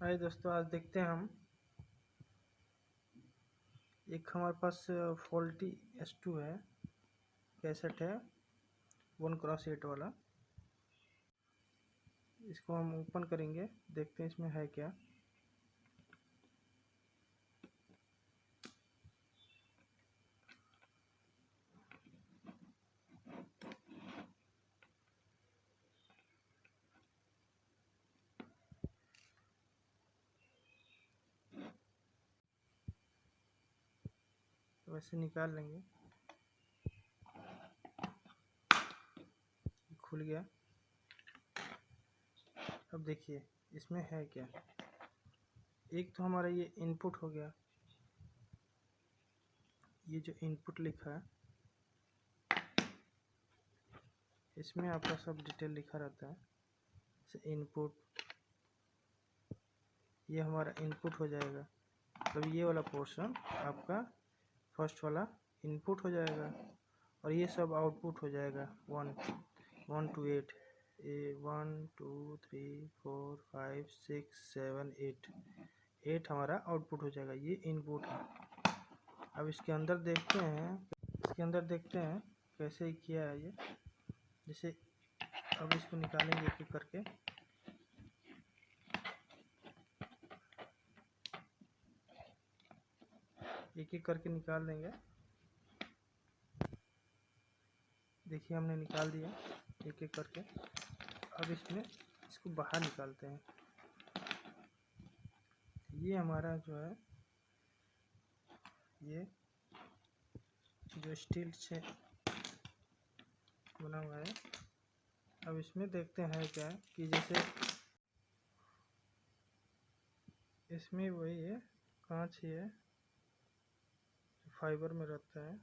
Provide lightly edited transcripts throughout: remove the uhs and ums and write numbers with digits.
हाय दोस्तों, आज देखते हैं हम एक हमारे पास फॉल्टी S2 है, कैसेट है 1x8 वाला। इसको हम ओपन करेंगे, देखते हैं इसमें है क्या। तो वैसे निकाल लेंगे, खुल गया। अब देखिए इसमें है क्या। एक तो हमारा ये इनपुट हो गया, ये जो इनपुट लिखा है इसमें आपका सब डिटेल लिखा रहता है। जैसे इनपुट, ये हमारा इनपुट हो जाएगा। तो ये वाला पोर्शन आपका फर्स्ट वाला इनपुट हो जाएगा और ये सब आउटपुट हो जाएगा। 1 to 8, 1 2 3 4 5 6 7 8 हमारा आउटपुट हो जाएगा। ये इनपुट है। अब इसके अंदर देखते हैं कैसे किया है ये। जैसे अब इसको निकालेंगे एक एक करके। एक एक करके निकाल देंगे। देखिए हमने निकाल दिया एक एक करके। अब इसको बाहर निकालते हैं। ये हमारा जो है, ये जो स्टील से बना हुआ है। अब इसमें देखते हैं क्या है कि जैसे इसमें वही है, कांच ही है, फाइबर में रहता है।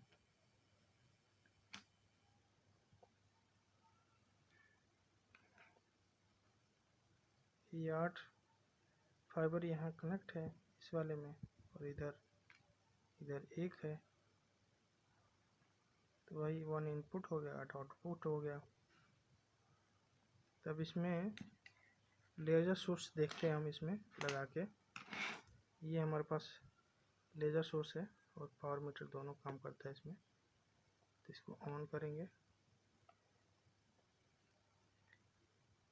ये 8 फाइबर यहाँ कनेक्ट है इस वाले में, और इधर एक है। तो वही 1 इनपुट हो गया, 8 आउटपुट हो गया। तब इसमें लेज़र सोर्स देखते हैं हम इसमें लगा के। ये हमारे पास लेज़र सोर्स है और पावर मीटर दोनों काम करता है इसमें। तो इसको ऑन करेंगे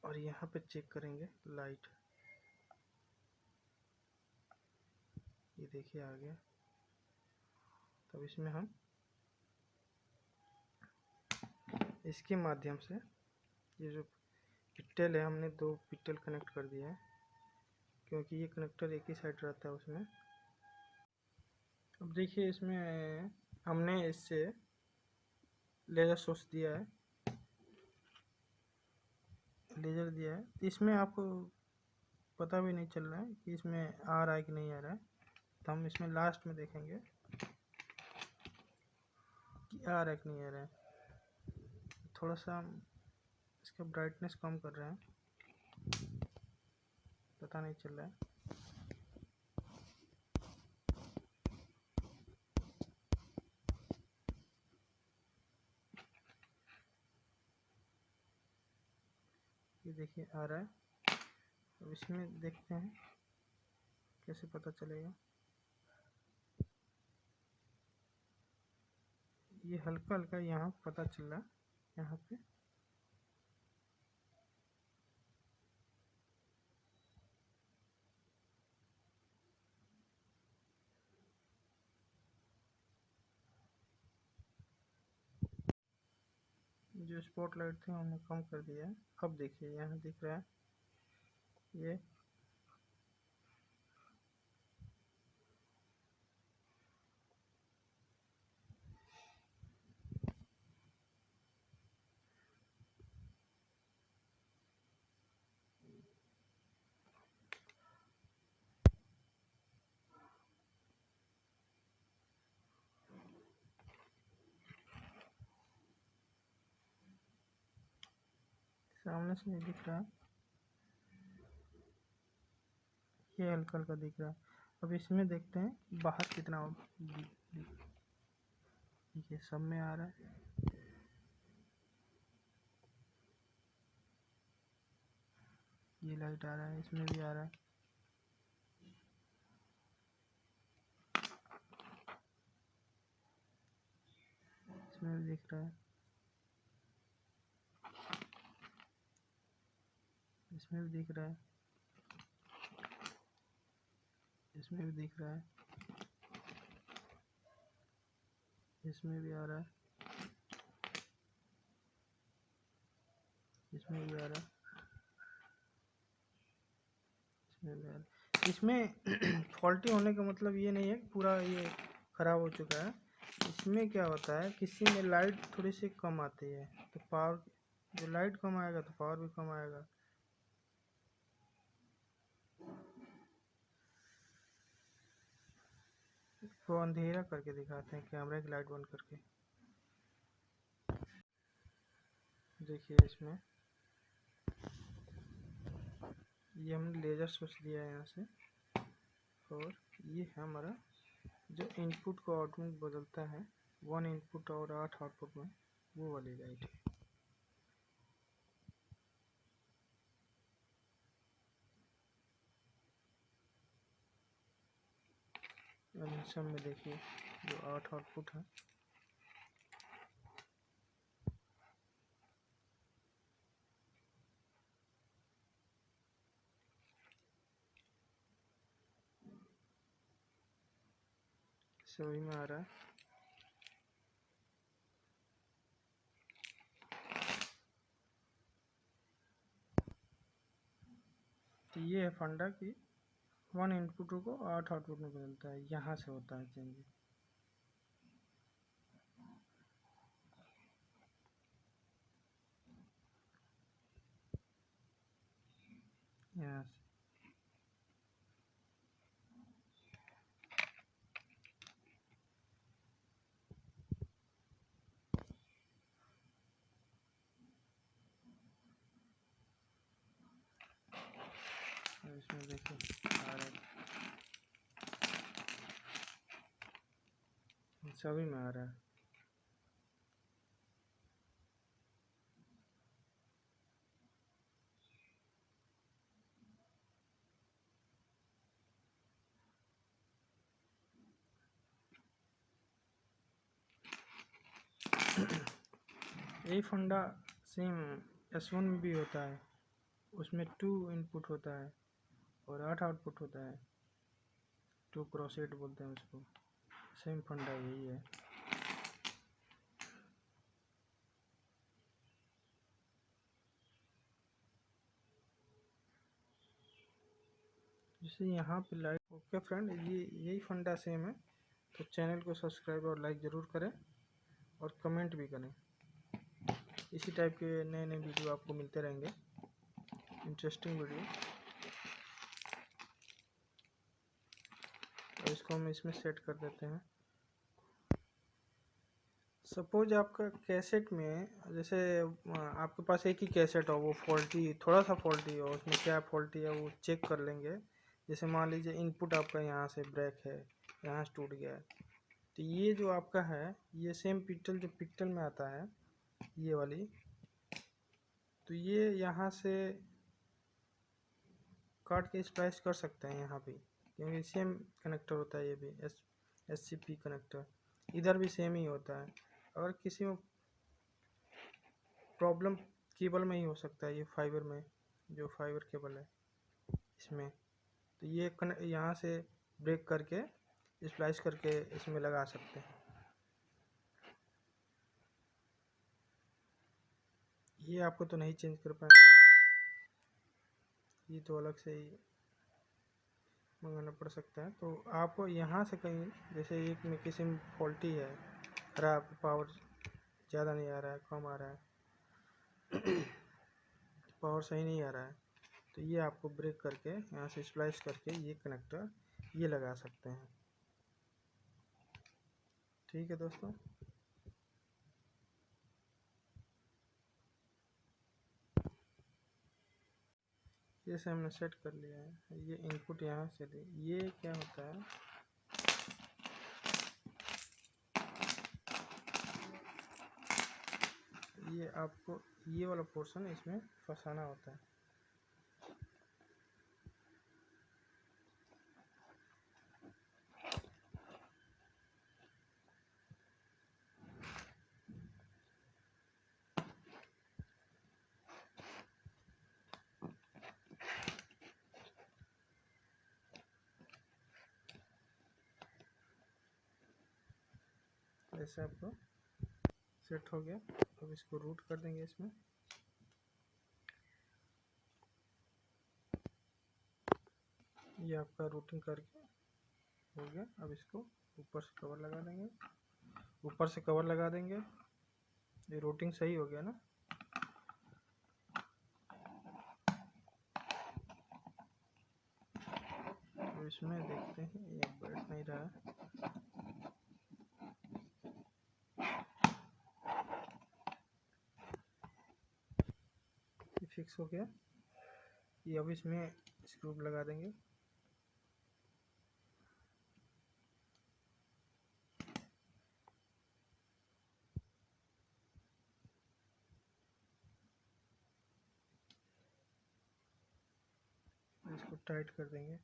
और यहाँ पे चेक करेंगे लाइट। ये देखिए आ गया। तब इसमें हम इसके माध्यम से, ये जो पिट्टल है, हमने 2 पिट्टल कनेक्ट कर दिया है क्योंकि ये कनेक्टर एक ही साइड रहता है उसमें। अब देखिए इसमें हमने इससे लेज़र सोर्स दिया है, लेज़र दिया है। तो इसमें आपको पता भी नहीं चल रहा है कि इसमें आ रहा है कि नहीं आ रहा है। तो हम इसमें लास्ट में देखेंगे कि आ रहा है कि नहीं आ रहा है। थोड़ा सा हम इसका ब्राइटनेस कम कर रहे हैं, पता नहीं चल रहा है। ये देखिए आ रहा है। अब इसमें देखते हैं कैसे पता चलेगा। ये हल्का हल्का यहाँ पता चल रहा है, यहाँ पे। जो स्पॉटलाइट थी हमने कम कर दिया है। अब देखिए यहाँ दिख रहा है ये। सामने से नहीं दिख रहा, ये हल्का हल्का दिख रहा है। अब इसमें देखते हैं बाहर कितना देखिए सब में आ रहा है। ये लाइट आ रहा है, इसमें भी आ रहा है। दिख रहा है, इसमें भी दिख रहा है, इसमें भी दिख रहा है, इसमें भी आ रहा है, इसमें भी आ रहा है, इसमें भी आ रहा है। इसमें फॉल्टी होने का मतलब ये नहीं है कि पूरा ये ख़राब हो चुका है। इसमें क्या होता है, किसी में लाइट थोड़ी सी कम आती है तो पावर, जो लाइट कम आएगा तो पावर भी कम आएगा। तो अंधेरा करके दिखाते हैं, कैमरे की लाइट बंद करके। देखिए इसमें ये हमने लेज़र सोर्स दिया है यहाँ से, और ये है हमारा जो इनपुट को आउटपुट बदलता है, 1 इनपुट और 8 आउटपुट में, वो वाली लाइट है। इन सब में देखिए जो 8 आउटपुट है, सभी में आ रहा है। तो ये है फंडा की 1 इनपुट को 8 आउटपुट में बदलता है, यहाँ से होता है चेंज, यहाँ से। इसमें देखिए आ रहा है, सभी में आ रहा है। यही फंडा सेम S1 में भी होता है, उसमें 2 इनपुट होता है और 8 आउटपुट होता है, 2x8 बोलते हैं उसको। सेम फंडा यही है। जैसे यहाँ पे लाइट। ओके फ्रेंड, ये यही फंडा सेम है। तो चैनल को सब्सक्राइब और लाइक ज़रूर करें और कमेंट भी करें। इसी टाइप के नए नए वीडियो आपको मिलते रहेंगे, इंटरेस्टिंग वीडियो। और इसको हम इसमें सेट कर देते हैं। सपोज आपका कैसेट में, जैसे आपके पास एक ही कैसेट हो, वो फॉल्टी, थोड़ा सा फॉल्टी हो, उसमें क्या फॉल्टी है वो चेक कर लेंगे। जैसे मान लीजिए इनपुट आपका यहाँ से ब्रेक है, यहाँ से टूट गया है, तो ये जो आपका है, ये सेम पिक्चल जो पिक्चल में आता है, ये वाली, तो ये यहाँ से काट के स्प्लाइस कर सकते हैं यहाँ पे, क्योंकि सेम कनेक्टर होता है। ये भी SCP कनेक्टर, इधर भी सेम ही होता है। अगर किसी में प्रॉब्लम केबल में ही हो सकता है, ये फाइबर में, जो फाइबर केबल है इसमें, तो ये यहाँ से ब्रेक करके स्प्लाइस करके इसमें लगा सकते हैं। ये आपको तो नहीं चेंज कर पाएंगे, ये तो अलग से ही मंगाना पड़ सकता है। तो आपको यहाँ से कहीं, जैसे एक में किसी में फॉल्टी है, खराब, पावर ज़्यादा नहीं आ रहा है, कम आ रहा है, पावर सही नहीं आ रहा है, तो ये आपको ब्रेक करके यहाँ से स्प्लाइस करके ये कनेक्टर ये लगा सकते हैं। ठीक है दोस्तों, ये से हमने सेट कर लिया है। ये इनपुट यहाँ से दे, ये क्या होता है, ये आपको ये वाला पोर्शन इसमें फंसाना होता है। ऐसे आपको सेट हो गया। अब इसको रूट कर देंगे इसमें। ये आपका रूटिंग करके हो गया। अब इसको ऊपर से कवर लगा देंगे, ऊपर से कवर लगा देंगे। ये रूटिंग सही हो गया ना। तो इसमें देखते हैं, ये बैठ नहीं रहा है। ये फिक्स हो गया। ये अब इसमें स्क्रू लगा देंगे। इसको टाइट कर देंगे।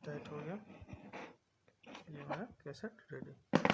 टाइट हो गया। ये हमारा कैसेट रेडी।